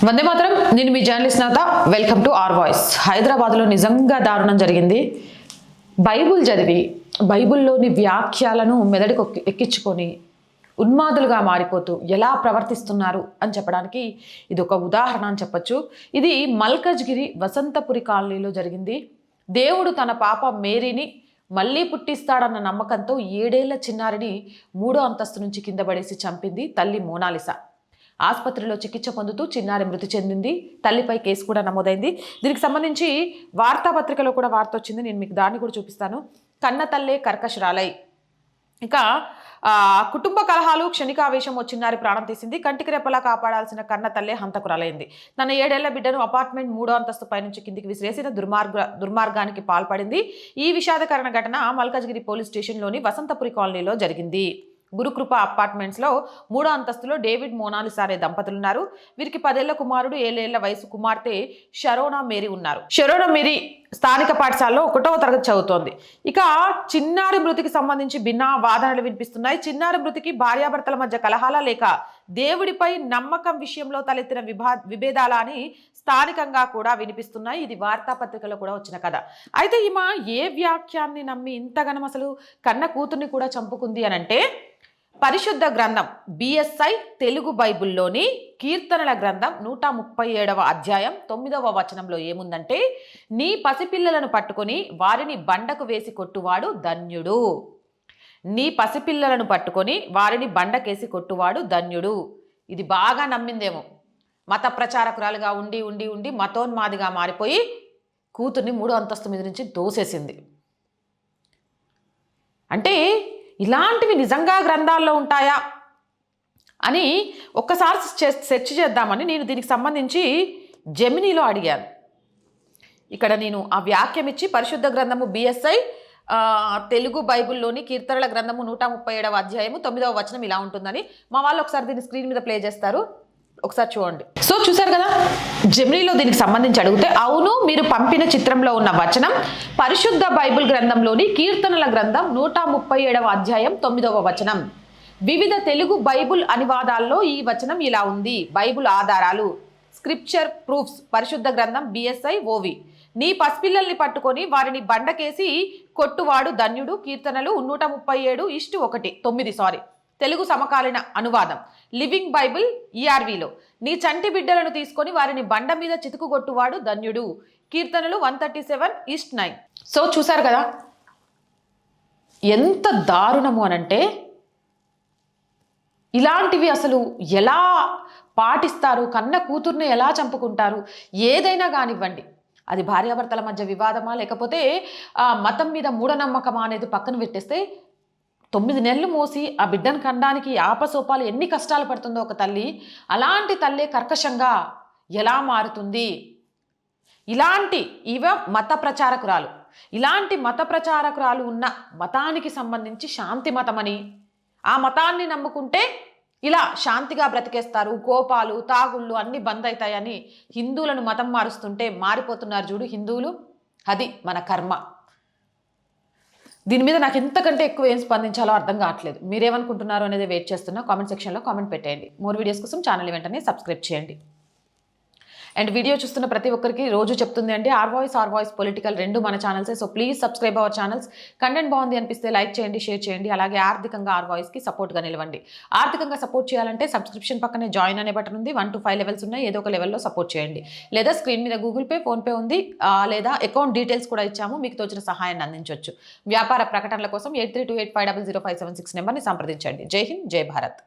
వందే మాత్రం. నేను మీ జర్నలిస్ట్ నాథ. Welcome to our voice. హైదరాబాద్లో నిజంగా దారుణం జరిగింది. బైబుల్ చదివి బైబుల్లోని వ్యాఖ్యలను మెదడుకు ఎక్కించుకొని ఉన్మాదులుగా మారిపోతూ ఎలా ప్రవర్తిస్తున్నారు అని చెప్పడానికి ఇది ఒక ఉదాహరణ అని చెప్పచ్చు. ఇది మల్కజ్గిరి వసంతపురి కాలనీలో జరిగింది. దేవుడు తన పాప మేరీని మళ్ళీ పుట్టిస్తాడన్న నమ్మకంతో 7 ఏళ్ల చిన్నారిని 3వ అంతస్తు నుంచి కింద పడేసి చంపింది తల్లి మోనాలిసా. ఆసుపత్రిలో చికిత్స పొందుతూ చిన్నారి మృతి చెందింది. తల్లిపై కేసు కూడా నమోదైంది. దీనికి సంబంధించి వార్తాపత్రికలో కూడా వార్త వచ్చింది. నేను మీకు దాన్ని కూడా చూపిస్తాను. కన్న తల్లే కర్కశరాలై. ఇక కుటుంబ కలహాలు క్షణికావేశం చిన్నారి ప్రాణం తీసింది. కంటికి రెప్పలా కాపాడాల్సిన కన్న తల్లే హంతకురాలైంది. తన 7 ఏళ్ల బిడ్డను అపార్ట్మెంట్ 3వ అంతస్తు పైనుంచి కిందికి విసిరేసిన దుర్మార్గానికి పాల్పడింది. ఈ విషాదకరణ ఘటన మల్కజ్గిరి పోలీస్ స్టేషన్లోని వసంతపురి కాలనీలో జరిగింది. గురుకృప అపార్ట్మెంట్స్లో 3వ అంతస్తులో డేవిడ్ మోనాలిసా అనే దంపతులున్నారు. వీరికి 10 ఏళ్ల కుమారుడు, 7 ఏళ్ల వయసు కుమార్తె షరోనా మేరీ ఉన్నారు. షరోనా మేరీ స్థానిక పాఠశాలలో 1వ తరగతి చదువుతోంది. ఇక చిన్నారి మృతికి సంబంధించి భిన్న వాదనలు వినిపిస్తున్నాయి. చిన్నారి మృతికి భార్యాభర్తల మధ్య కలహాల లేక దేవుడిపై నమ్మకం విషయంలో తలెత్తిన విభేదాల అని స్థానికంగా కూడా వినిపిస్తున్నాయి. ఇది వార్తాపత్రికలో కూడా వచ్చిన కథ. అయితే ఈమె ఏ వ్యాఖ్యాన్ని నమ్మి ఇంతగానం అసలు కన్న కూతుర్ని కూడా చంపుకుంది అనంటే, పరిశుద్ధ గ్రంథం బిఎస్ఐ తెలుగు బైబుల్లోని కీర్తనల గ్రంథం 137వ అధ్యాయం 9వ వచనంలో ఏముందంటే, నీ పసిపిల్లలను పట్టుకొని వారిని బండకు వేసి కొట్టువాడు ధన్యుడు. నీ పసిపిల్లలను పట్టుకొని వారిని బండకేసి కొట్టువాడు ధన్యుడు. ఇది బాగా నమ్మిందేమో. మత ప్రచారకురాలుగా ఉండి ఉండి ఉండి మతోన్మాదిగా మారిపోయి కూతుర్ని 3వ అంతస్తు మీద నుంచి దోసేసింది. అంటే ఇలాంటివి నిజంగా గ్రంథాల్లో ఉంటాయా అని ఒక్కసారి సెర్చ్ చేద్దామని నేను దీనికి సంబంధించి జెమినీలో అడిగాను. ఇక్కడ నేను ఆ వాక్యం ఇచ్చి పరిశుద్ధ గ్రంథము బిఎస్ఐ తెలుగు బైబుల్లోని కీర్తనల గ్రంథము 137వ అధ్యాయము 9వ వచనం ఇలా ఉంటుందని మా వాళ్ళు ఒకసారి దీన్ని స్క్రీన్ మీద ప్లే చేస్తారు. ఒకసారి చూడండి. సో చూసారు కదా, జెమినీలో దీనికి సంబంధించి అడిగితే అవును, మీరు పంపిన చిత్రంలో ఉన్న వచనం పరిశుద్ధ బైబుల్ గ్రంథంలోని కీర్తనల గ్రంథం 137వ అధ్యాయం 9వ వచనం. వివిధ తెలుగు బైబుల్ అనువాదాల్లో ఈ వచనం ఇలా ఉంది. బైబుల్ ఆధారాలు, స్క్రిప్చర్ ప్రూఫ్స్, పరిశుద్ధ గ్రంథం బిఎస్ఐ ఓవి. నీ పసిపిల్లల్ని పట్టుకొని వారిని బండకేసి కొట్టువాడు ధన్యుడు. కీర్తనలు 137:1 తెలుగు సమకాలీన అనువాదం లివింగ్ బైబిల్ ఈఆర్వీలో. నీ చంటి బిడ్డలను తీసుకొని వారిని బండ మీద చితుకుగొట్టువాడు ధన్యుడు. కీర్తనలు 137:9. సో చూసారు కదా ఎంత దారుణము అనంటే, ఇలాంటివి అసలు ఎలా పాటిస్తారు, కన్న కూతుర్ని ఎలా చంపుకుంటారు. ఏదైనా కానివ్వండి, అది భార్యాభర్తల మధ్య వివాదమా లేకపోతే మతం మీద మూఢనమ్మకమా అనేది పక్కన పెట్టేస్తే, 9 నెలలు మోసి ఆ బిడ్డను కనడానికి ఆపసోపాలు ఎన్ని కష్టాలు పడుతుందో ఒక తల్లి. అలాంటి తల్లే కర్కశంగా ఎలా మారుతుంది. ఇలాంటి మత ప్రచారకురాలు ఉన్న మతానికి సంబంధించి శాంతి మతమని, ఆ మతాన్ని నమ్ముకుంటే ఇలా శాంతిగా బ్రతికేస్తారు, కోపాలు తాగుళ్ళు అన్నీ బంద్ అవుతాయని హిందువులను మతం మారుస్తుంటే మారిపోతున్నారు చూడు హిందువులు. అది మన కర్మ. దీని మీద నాకు ఎంతకంటే ఎక్కువ ఏం స్పందించాలో అర్థం కావట్లేదు. మీరేమనుకుంటున్నారు అనేది వెయిట్ చేస్తున్నా. కామెంట్ సెక్షన్లో కామెంట్ పెట్టేయండి. మోర్ వీడియోస్ కోసం ఛానల్ వెంటనే సబ్స్క్రైబ్ చేయండి. అండ్ వీడియో చూస్తున్న ప్రతి ఒక్కరికి రోజు చెప్తుంది అంటే ఆర్ వాయిస్ పొలిటికల్ రెండు మన ఛానల్సే. So please subscribe our channels. Content బాగుంది అనిపిస్తే లైక్ చేయండి, షేర్ చేయండి. అలాగే ఆర్థికంగా ఆర్ వాయిస్కి సపోర్ట్గా నిలవండి. ఆర్థికంగా సపోర్ట్ చేయాలంటే సబ్స్క్రిప్షన్ పక్కనే జాయిన్ అనే బటన్ ఉంది. 1 to 5 లెవెల్స్ ఉన్నాయి. ఏదో ఒక లెవెల్లో సపోర్ట్ చేయండి. లేదా స్క్రీన్ మీద గూగుల్ పే, ఫోన్పే ఉంది. లేదా అకౌంట్ డీటెయిల్స్ కూడా ఇచ్చాము. మీకు తోచిన సహాయాన్ని అందించవచ్చు. వ్యాపార ప్రకటనల కోసం 8328500576 నెంబర్ని సంప్రదించండి. జై హింద్, జై భారత్.